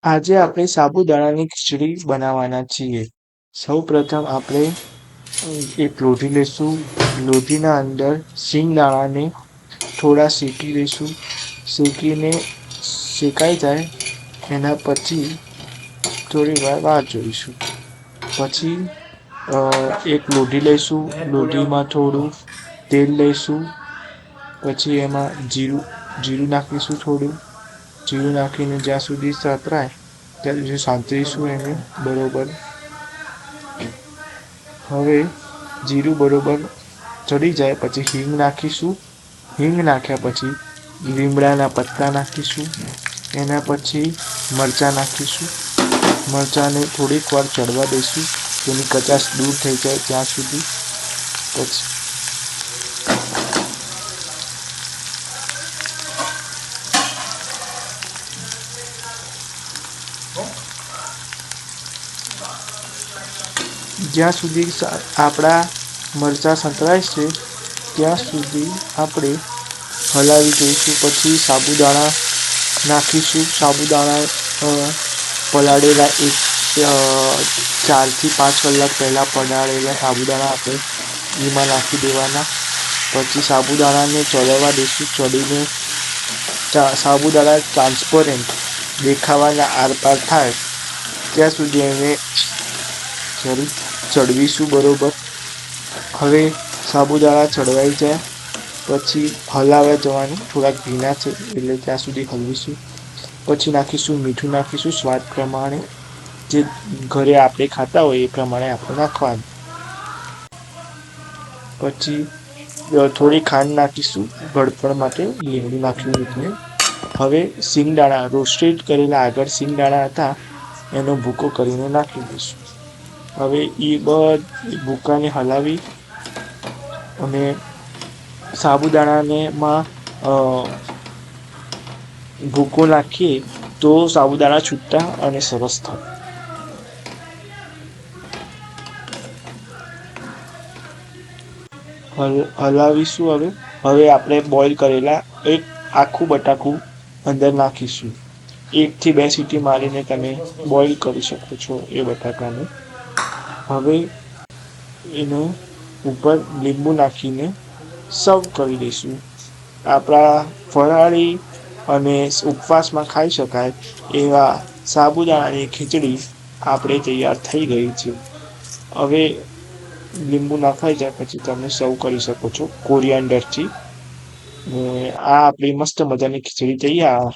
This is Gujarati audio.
આજે આપણે સાબુદાણાની ખીચડી બનાવવાના છીએ. સૌપ્રથમ આપણે એક લોઢી લઈશું. લોઢીના અંદર શિંગદાણાને થોડા શેકી લઈશું. શેકીને શેકાઈ જાય એના પછી થોડી વાર રાહ જોઈશું. પછી એક લોઢી લઈશું. લોઢીમાં થોડું તેલ લઈશું. પછી એમાં જીરું નાખીશું. થોડું જીરું નાખીને જ્યાં સુધી સાતરાય ત્યાં સુધી સાંતળીશું એને બરોબર. હવે જીરું બરોબર ચડી જાય પછી હિંગ નાખીશું. હિંગ નાખ્યા પછી લીમડાના પત્તા નાખીશું. એના પછી મરચાં નાખીશું. મરચાંને થોડીક વાર ચડવા દઈશું. તેની કચાશ દૂર થઈ જાય ત્યાં સુધી. પછી જ્યાં સુધી આપણા મરચાં સંતળાય છે ત્યાં સુધી આપણે હલાવી દઈશું. પછી સાબુદાણા નાખીશું. સાબુદાણા પલાળેલા 4 થી 5 કલાક પહેલાં પલાળેલા સાબુદાણા આપણે એમાં નાખી દેવાના. પછી સાબુદાણાને ચડવા દઈશું. ચડીને સાબુદાણા ટ્રાન્સપરન્ટ દેખાવાના આરપાર થાય ત્યાં સુધી એને ચડવીશું બરોબર. હવે સાબુદાણા ચડવાઈ જાય પછી હલાવ્યા જવાનું. થોડાક ભીના છે એટલે ત્યાં સુધી હલવીશું. પછી નાખીશું મીઠું નાખીશું સ્વાદ પ્રમાણે. જે ઘરે આપણે ખાતા હોય એ પ્રમાણે આપણે નાખવાનું. પછી થોડી ખાંડ નાખીશું ગળપણ માટે. લીંબુ નાખ્યું એટલે હવે શિંગદાણા રોસ્ટેડ કરેલા આગળ શિંગદાણા હતા એનો ભૂકો કરીને નાખી દઈશું. હવે એ બધી ભૂકાને હલાવી અને સાબુદાણામાં ભૂકો નાખીએ તો સાબુદાણા છૂટા અને સરસ થાય. હલાવીશું. હવે આપણે બોઇલ કરેલા એક આખું બટાકું અંદર નાખીશું. 1 થી 2 સીટી મારીને તમે બોઇલ કરી શકો છો એ બટાકાને. હવે એનો ઉપર લીંબુ નાખીને સર્વ કરી દઈશું. આપણા ફરાળી અને ઉપવાસમાં ખાઈ શકાય એવા સાબુદાણાની ખીચડી આપણે તૈયાર થઈ ગઈ છે. હવે લીંબુ નાખાઈ જાય પછી તમે સર્વ કરી શકો છો કોરિએન્ડરથી. આ આપણી મસ્ત મજાની ખીચડી તૈયાર.